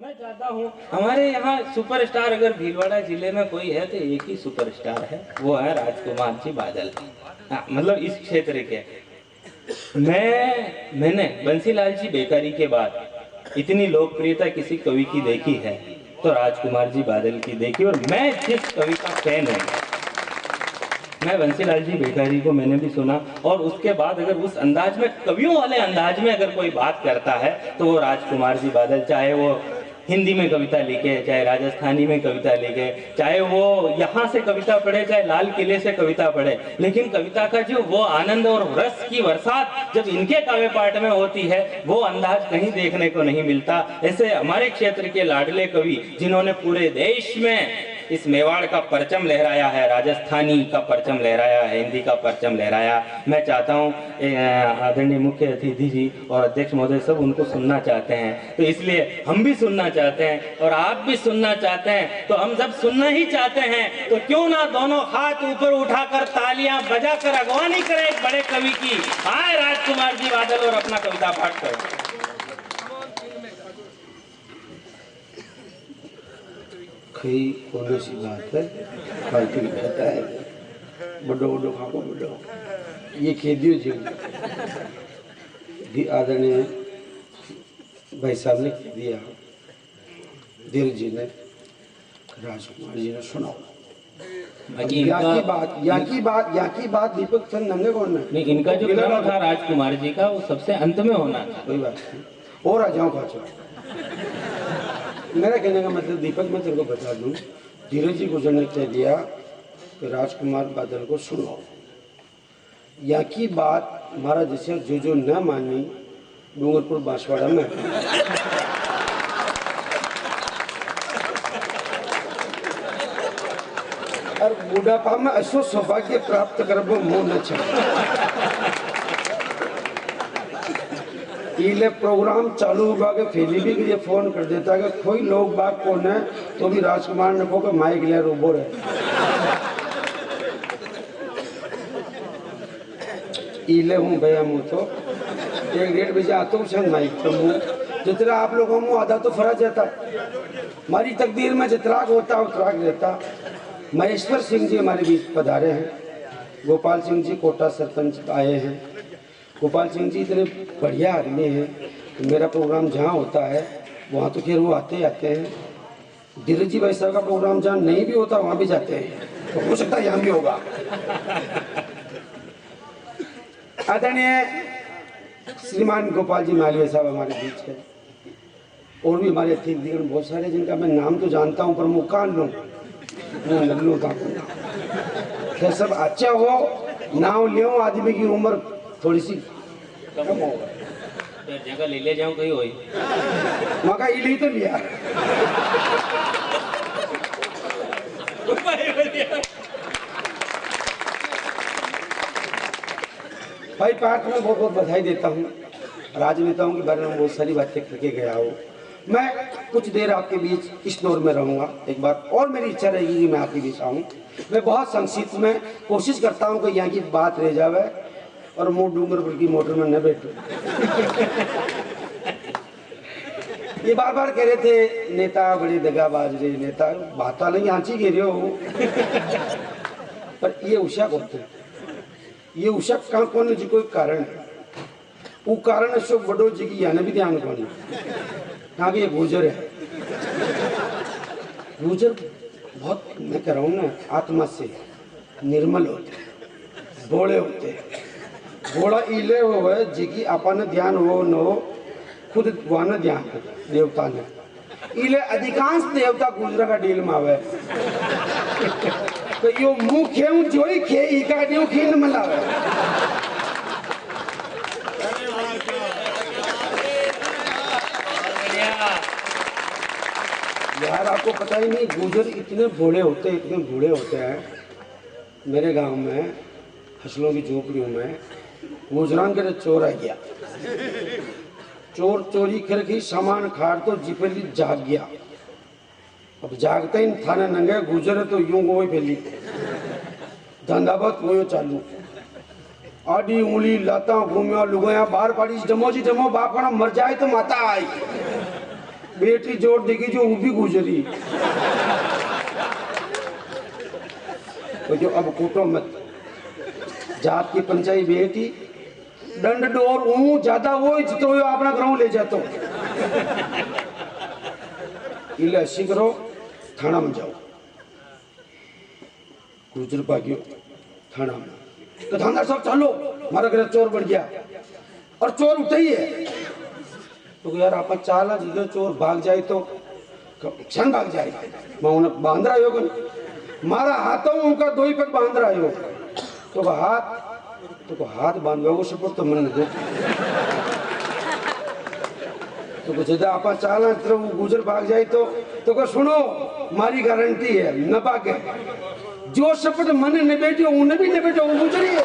मैं चाहता हूँ हमारे यहाँ सुपरस्टार अगर भीलवाड़ा जिले में कोई है तो एक ही सुपरस्टार है, वो है राजकुमार जी बादल। हाँ, मतलब इस क्षेत्र के। मैंने बंसीलाल जी बेकारी के बाद इतनी लोकप्रियता किसी कवि की देखी है तो राजकुमार जी बादल की देखी। और मैं जिस कवि का फैन हूँ, मैं बंसीलाल जी बेकारी को मैंने भी सुना, और उसके बाद अगर उस अंदाज में, कवियों वाले अंदाज में अगर कोई बात करता है तो वो राजकुमार जी बादल। चाहे वो हिंदी में कविता लिखे, चाहे राजस्थानी में कविता लिखे, चाहे वो यहाँ से कविता पढ़े, चाहे लाल किले से कविता पढ़े, लेकिन कविता का जो वो आनंद और रस की बरसात जब इनके काव्य पाठ में होती है, वो अंदाज कहीं देखने को नहीं मिलता। ऐसे हमारे क्षेत्र के लाडले कवि जिन्होंने पूरे देश में इस मेवाड़ का परचम लहराया है, राजस्थानी का परचम लहराया है, हिंदी का परचम लहराया। मैं चाहता हूँ आदरणीय मुख्य अतिथि जी और अध्यक्ष महोदय सब उनको सुनना चाहते हैं, तो इसलिए हम भी सुनना चाहते हैं और आप भी सुनना चाहते हैं। तो हम जब सुनना ही चाहते हैं तो क्यों ना दोनों हाथ ऊपर उठाकर तालियां बजाकर अगवानी करें एक बड़े कवि की। आए राजकुमार जी बादल और अपना कविता पाठ करें। कई कौन सी बात है, फालतू की कहता है बड़ो बड़ो खाको बड़ो। ये खेदियो जी आदरणीय भाई साहब ने कह दिया, दिल जी ने, राजकुमार जी ने सुनाओ। यहाँ की बात दीपक चंद नंगे कौन है? नहीं, इनका जो क्रम था राजकुमार जी का वो सबसे अंत में होना था। कोई बात नहीं, और आ जाओ पाचो। मेरा कहने का मतलब दीपक, मैं तेरे को बता दूं, धीरज जी गुजर ने कह दिया कि राजकुमार बादल को सुनो। यहाँ की बात महाराज जैसे जो न मानी डूंगरपुर बांसवाड़ा में और बुढ़ापा में ऐसो सौभाग्य प्राप्त करबो मुंह न छे। इले प्रोग्राम चालू हुआ के फैली भी ये फोन कर देता है कि कोई लोग बात कौन है, तो भी राजकुमार ने को के माइक ले रोबो रहे। इले हूँ भैया मुँह तो 1-1.5 बजे आता हूँ शायद माइक पर मुँह जितना आप लोगों मुँह आधा तो फरा जाता। हमारी तकदीर में जितना होता उतना रहता। महेश्वर सिंह जी हमारे बीच पधारे हैं, गोपाल सिंह जी कोटा सरपंच आए हैं। गोपाल सिंह जी इतने बढ़िया आदमी हैं कि मेरा प्रोग्राम जहाँ होता है वहाँ तो खैर वो आते हैं। धीरज जी भाई साहब का प्रोग्राम जहाँ नहीं भी होता वहाँ भी जाते हैं, तो हो सकता है यहाँ भी होगा। आदरणीय श्रीमान गोपाल जी मालवीय साहब हमारे बीच है, और भी हमारे अतिथिगण बहुत सारे जिनका मैं नाम तो जानता हूँ पर मुँह कान लूँ नल्लू का खैर सब अच्छा हो नाम लियो। आदमी की उम्र थोड़ी सी कम हो, जगह ले ले जाऊं कहीं होई मका इली तो लिया। भाई पाठ में बहुत बहुत बधाई देता हूँ। राजनेताओं के बारे में बहुत सारी बातें करके गया हूँ। मैं कुछ देर आपके बीच इस दौर में रहूँगा। एक बार और मेरी इच्छा रहेगी कि मैं आपके बीच आऊँ। मैं बहुत संक्षिप्त में कोशिश करता हूँ कि यहाँ की बात रह जावे और मुँह डूंगरपुर की मोटर में न बैठो। ये बार बार कह रहे थे नेता बड़े दगाबाज रहे, नेता बात नहीं आंची कह रहे हो। पर ये उषा होते हैं, ये उषा कहाँ कौन जी कोई कारण है, वो कारण अशोक बड़ो जी की यानी भी ध्यान कौन कहाँ के ये गुर्जर है। गुर्जर बहुत मैं कह रहा हूँ ना आत्मा से निर्मल होते, भोले होते। भोला इले हो है जी की अपन ध्यान हो न हो खुद वान ध्यान देवता ने इले अधिकांश देवता गुजरा का डील में आवे। तो यो मुंह खेऊ जोई खे इका न्यू खीन मलावे। यार आपको पता ही नहीं गुजर इतने भोले होते हैं, इतने भोले होते हैं। मेरे गांव में फसलों की झोपड़ियों में गुजरान के चोर आ गया, चोर चोरी करके सामान खाड़ तो जिपली जाग गया। अब जागते ही थाने नंगे गुजरे तो यूं वो फैली धंधाबत वो चालू आडी उंगली लाता घूमिया लुगाया बाहर पाड़ी जमो जी जमो बापड़ा मर जाए तो माता आई। बेटी जोड़ देगी जो वो भी गुजरी। तो जो अब कूटो मत, जात की पंचाई बेटी दंड डोर ऊ ज्यादा हो जितो अपना ग्राउंड ले जातो इले ऐसी करो, थाना में जाओ। गुजर भाग्यो थाना में, तो थाना साहब चलो हमारा घर चोर बढ़ गया और चोर उठे ही है। तो यार आप चाला जिधर चोर भाग जाए तो क्षण भाग जाए, मैं उन्हें बांध रहा हो मारा हाथों उनका दो ही पग बांध रहा हो तो हाथ बांधवा को सपोर्ट तो मन दो तो जदा आप चाला तरह वो गुजर भाग जाए तो सुनो मारी गारंटी है न भागे, जो शपथ मन ने बैठो उन्हें भी न बैठो वो गुजरी है।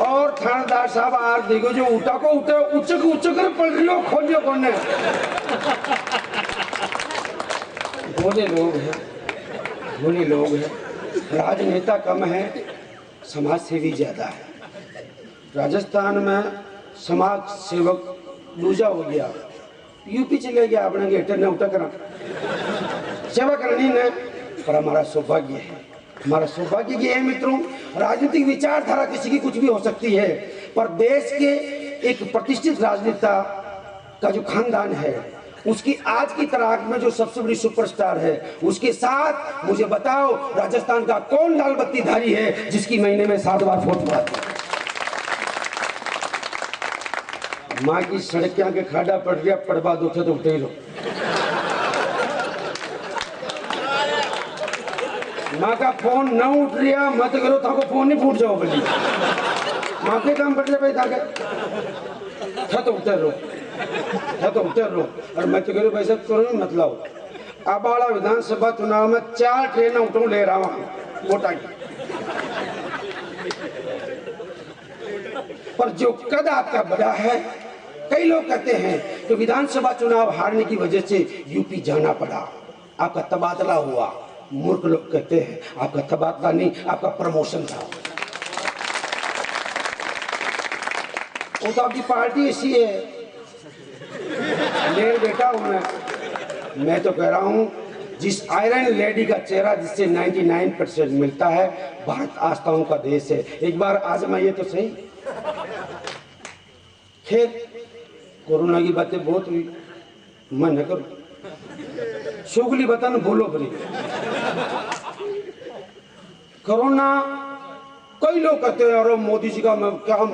और थानेदार साहब आर देखो जो उठा को उठे उच्च कर पड़ रही हो खोलियो कोने भोले लोग हैं, राजनेता कम है, समाज सेवी ज्यादा है। राजस्थान में समाज सेवक दूजा हो गया, यूपी चले गया अपने गेटर ने उठा करा सेवा करनी ने। पर हमारा सौभाग्य है मित्रों, राजनीतिक विचारधारा किसी की कुछ भी हो सकती है, पर देश के एक प्रतिष्ठित राजनेता का जो खानदान है उसकी आज की तराक में जो सबसे बड़ी सुपरस्टार है उसके साथ मुझे बताओ राजस्थान का कौन लाल बत्ती धारी है जिसकी महीने में 7 बार फोटो आती है। माँ की सड़कियां के खाड़ा पड़ गया पड़वा दो तो उठे लो, माँ का फोन न उठ रहा मत करो तो फोन नहीं फूट जाओ भली, माँ के काम पड़ रहे भाई था तो उतर लो और मैं तो कह पैसा करो मत लाओ। अब वाला विधानसभा चुनाव में 4 ट्रेन उठो ले रहा हूँ वोटा की, पर जो कद आपका बड़ा है, कई लोग कहते हैं कि विधानसभा चुनाव हारने की वजह से यूपी जाना पड़ा, आपका तबादला हुआ। मूर्ख लोग कहते हैं आपका तबादला नहीं, आपका प्रमोशन था। वो तो आपकी पार्टी ऐसी है, लेर बेटा हूं मैं तो कह रहा हूं जिस आयरन लेडी का चेहरा जिससे 99% मिलता है, भारत आस्थाओं का देश है। एक बार आजमाइए तो सही। खैर कोरोना की बातें बहुत हुई, मन न करो, शुगली बताना भूलो भरी। कोरोना कई लोग कहते हैं अरे मोदी जी का क्या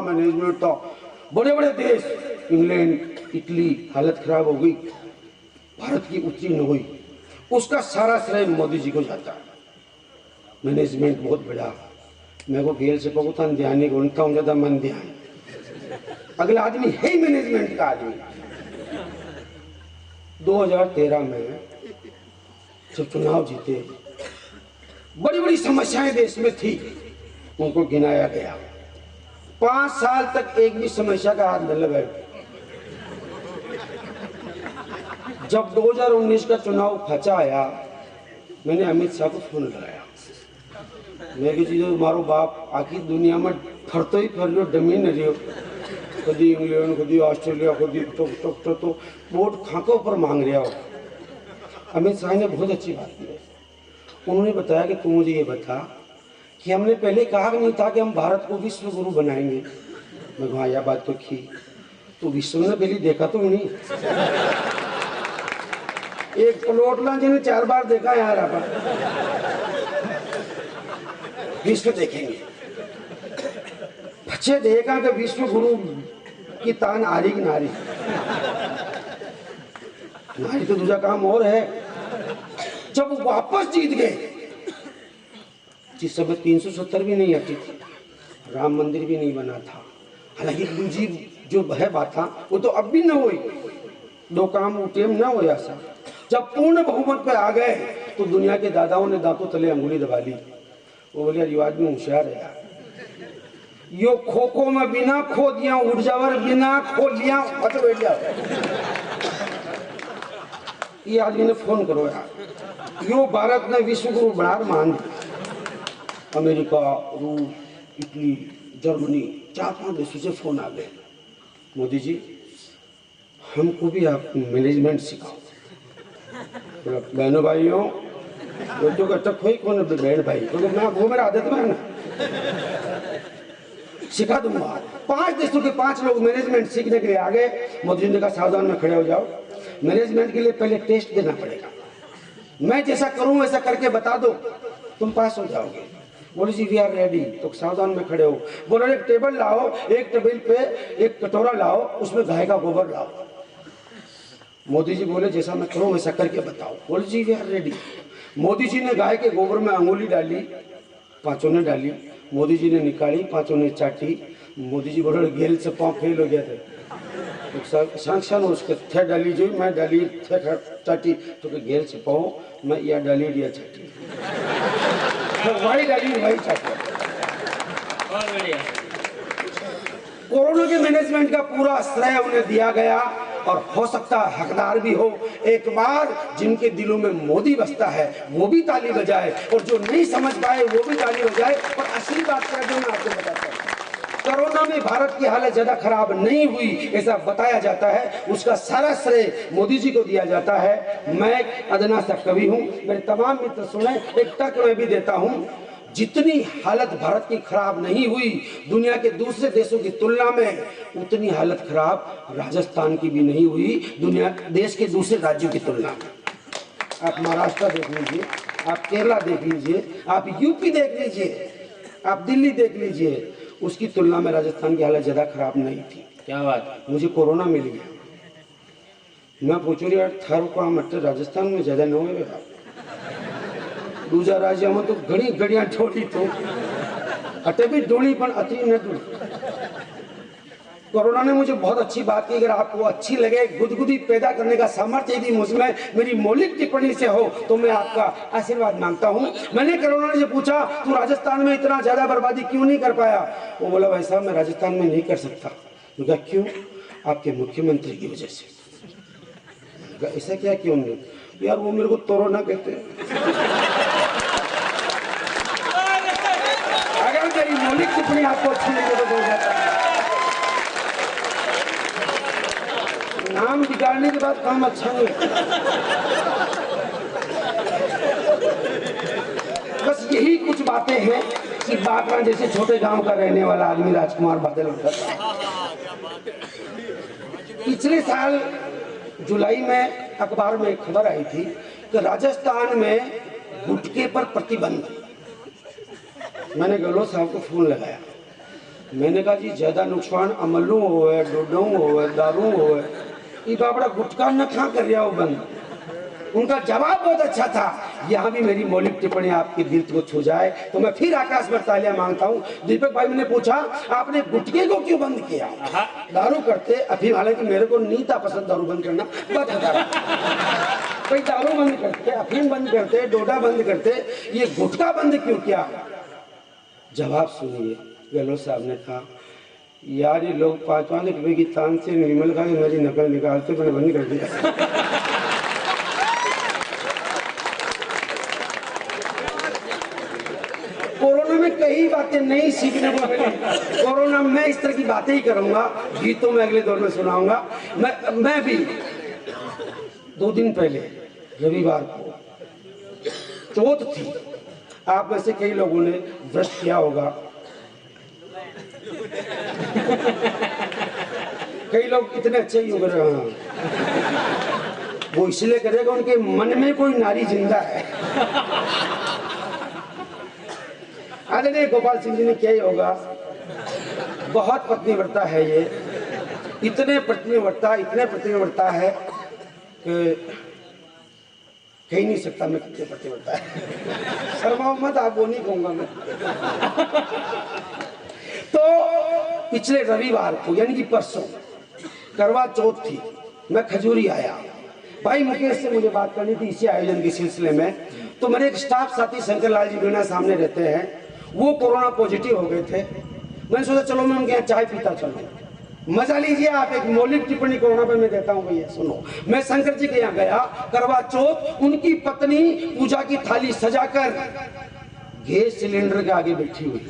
मैनेजमेंट था। बड़े बड़े देश इंग्लैंड इटली हालत खराब हो गई, भारत की उतरी न हुई, उसका सारा श्रेय मोदी जी को जाता है। मैनेजमेंट बहुत बड़ा, मैं को गेल से पकता ध्यान नहीं घूमता हूँ ज्यादा मन ध्यान, अगला आदमी है ही मैनेजमेंट का आदमी। 2013 में जब चुनाव जीते, बड़ी बड़ी समस्याएं देश में थी, उनको गिनाया गया। 5 साल तक एक भी समस्या का हाथ न लगाए। जब 2019 का चुनाव फंसा आया, मैंने अमित शाह को फोन लगाया, मैं कि चीज़ मारो बाप आखिर दुनिया में फरतो ही फर लो, डमी न रहो, कभी इंग्लैंड कभी ऑस्ट्रेलिया कभी तो वोट खाकों पर मांग रहा हो। अमित शाह ने बहुत अच्छी बात की, उन्होंने बताया कि तू मुझे ये बता कि हमने पहले कहा नहीं था कि हम भारत को विश्व गुरु बनाएंगे। मैं वहाँ यह बात तो की, तो विश्व ने पहले देखा तो नहीं, एक पलोटला जिन्हें 4 बार देखा यार, आप विश्व देखेंगे। बच्चे देखा कि विश्व गुरु की तान आ रही कि नारी तो दूसरा काम और है। जब वापस जीत गए, जिस समय 370 भी नहीं हटी थी, राम मंदिर भी नहीं बना था, हालांकि दूसरी जो है बात था वो तो अब भी न हुई, 2 काम उटेम न हो ऐसा। जब पूर्ण बहुमत पे आ गए तो दुनिया के दादाओं ने दांतों तले अंगुली दबा ली, वो बोले ये आदमी होशियार है यार, यो खो में बिना खो दिया उठ जावर, बिना खो लिया मतलब बैठ जाओ। ये आदमी ने फोन करो यार, यो भारत ने विश्व गुरु बना मान, अमेरिका रूस इटली, जर्मनी, 4-5 देशों से फोन आ गए, मोदी जी हमको भी आप मैनेजमेंट सिखाओ। बहनों भाइयों, तो कहता कोई कौन बहन भाई, तो मैं वो मेरा आदत में है ना, सिखा दूंगा। 5 देशों के 5 लोग मैनेजमेंट सीखने के लिए आ गए। मोदी जी ने कहा सावधान में खड़े हो जाओ, मैनेजमेंट के लिए पहले टेस्ट देना पड़ेगा, मैं जैसा करूं वैसा करके बता दो, तुम पास हो जाओगे। बोले जी वी आर रेडी। तो सावधान में खड़े हो। बोले एक टेबल लाओ, एक टेबल पे एक कटोरा लाओ, उसमें गाय का गोबर लाओ। मोदी जी बोले जैसा मैं करूं वैसा करके बताओ। बोले जी we are ready. Modi ji ने गाय के गोबर में अंगुली डाली, 5 ने डाली, मोदी जी ने निकाली, 5 ने चाटी। मोदी जी बोले गेल से पाँव फेल हो गया था, सांक्षण उसके थे डाली जो मैं डाली थे चाटी, तो गेल से पाँव मैं या डाली दिया चाटी, वही डाली वही चाटी। बहुत बढ़िया। कोरोना के मैनेजमेंट का पूरा श्रेय उन्हें दिया गया और हो सकता है हकदार भी हो। एक बार जिनके दिलों में मोदी बसता है वो भी ताली बजाए, और जो नहीं समझ पाए वो भी ताली बजाए। और असली बात क्या जो मैं आपको बताता हूँ, कोरोना में भारत की हालत ज्यादा खराब नहीं हुई ऐसा बताया जाता है, उसका सारा श्रेय मोदी जी को दिया जाता है। मैं एक अदना सा कवि हूँ, मेरे तमाम मित्र सुने, एक तर्क मैं भी देता हूँ। जितनी हालत भारत की खराब नहीं हुई दुनिया के दूसरे देशों की तुलना में, उतनी हालत खराब राजस्थान की भी नहीं हुई दुनिया देश के दूसरे राज्यों की तुलना में। आप महाराष्ट्र देख लीजिए, आप केरला देख लीजिए, आप यूपी देख लीजिए, आप दिल्ली देख लीजिए, उसकी तुलना में राजस्थान की हालत ज्यादा खराब नहीं थी। क्या बात। मुझे कोरोना मिल गया, मैं पूछू रही यार थारू काम राजस्थान में ज्यादा न हुए, दूसरा राज्य में तो घड़ी घड़िया ढोली तो अटे भी ढोली पर अति न ढोली। कोरोना ने मुझे बहुत अच्छी बात की, अगर आपको अच्छी लगे, गुदगुदी पैदा करने का सामर्थ्य यदि मुझमें मेरी मौलिक टिप्पणी से हो तो मैं आपका आशीर्वाद मांगता हूं। मैंने कोरोना से पूछा तू राजस्थान में इतना ज्यादा बर्बादी क्यों नहीं कर पाया? वो बोला भाई साहब मैं राजस्थान में नहीं कर सकता। मैं क्यों? आपके मुख्यमंत्री की वजह से। ऐसा क्या क्यों नहीं? यार वो मेरे को कोरोना कहते हैं। अगर मेरी मौलिक टिप्पणी आपको अच्छी लगे तो बोल जाता, नाम बिगाड़ने के बाद काम अच्छा नहीं। बस यही कुछ बातें हैं कि बागरा जैसे छोटे गांव का रहने वाला आदमी राजकुमार बादल होता था। पिछले साल जुलाई में अखबार में एक खबर आई थी कि राजस्थान में गुटखे पर प्रतिबंध। मैंने गहलोत साहब को फोन लगाया, मैंने कहा जी ज्यादा नुकसान अमलू हो है, डोडों हो है, दारू हो है, ये बाबड़ा गुटखा न खा कर रहा हो बंद। उनका जवाब बहुत अच्छा था। यहाँ भी मेरी मौलिक टिप्पणी आपके दिल को छू जाए तो मैं फिर आकाश पर तालियां मांगता हूँ। दीपक भाई ने पूछा आपने गुटखे को क्यों बंद किया? दारू करते अफीम, हालांकि मेरे को नहीं था पसंद दारू बंद करना, बता भाई दारू बंद करते, अफीम बंद करते, डोडा बंद करते, ये गुटखा बंद क्यों किया? जवाब सुनिए, गहलोत साहब ने कहा यार ये लोग 5-5 रुपए की तान से निर्मल खा के मेरी नकल निकालते, मैंने बंद कर दिया। कोरोना में कई बातें नई सीखने को मिली। कोरोना में मैं इस तरह की बातें ही करूंगा, गीतों में अगले दौर में सुनाऊंगा। मैं भी 2 दिन पहले रविवार को चौथ थी, आप में से कई लोगों ने व्रत किया होगा, कई लोग इतने अच्छे योग कर रहे हैं, वो इसलिए करेगा उनके मन में कोई नारी जिंदा है। आदरणीय गोपाल सिंह जी ने किया ही होगा, बहुत पत्नीव्रता है ये, इतने पत्नीव्रता है कि कह नहीं सकता मैं कितने पत्नीव्रता है। शर्माओ मत, आप वो नहीं कहूंगा मैं। तो पिछले रविवार को यानी कि परसों करवा चौथ थी, मैं खजूरी आया। भाई मुकेश से मुझे बात करनी थी इसी आयोजन के सिलसिले में। तो मेरे एक स्टाफ साथी शंकर लाल जी बीना सामने रहते हैं, वो कोरोना पॉजिटिव हो गए थे। मैंने सोचा चलो मैं उनके यहाँ चाय पीता चलूं, मजा लीजिए आप। एक मौलिक टिप्पणी कोरोना पर मैं देता हूँ भैया सुनो। मैं शंकर जी के यहाँ गया, करवा चौथ, उनकी पत्नी पूजा की थाली सजाकर गैस सिलेंडर के आगे बैठी हुई।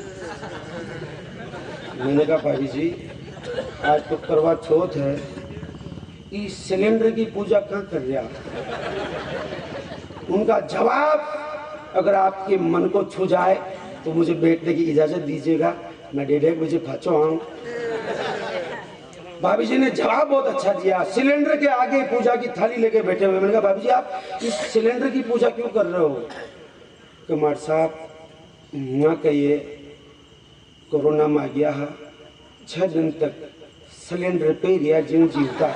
मैंने कहा भाभी जी आज तो करवा चौथ है, इस सिलेंडर की पूजा कहाँ कर रहे आप? उनका जवाब अगर आपके मन को छू जाए तो मुझे बैठने की इजाजत दीजिएगा, मैं 1:30 बजे पहुंचो आऊँ। भाभी जी ने जवाब बहुत अच्छा दिया, सिलेंडर के आगे पूजा की थाली लेके बैठे हुए। मैंने कहा भाभी जी आप इस सिलेंडर की पूजा क्यों कर रहे हो? कुमार साहब ना कहिए, कोरोना में आ गया है, 6 दिन तक सिलेंडर पे रिया जीव जीवता।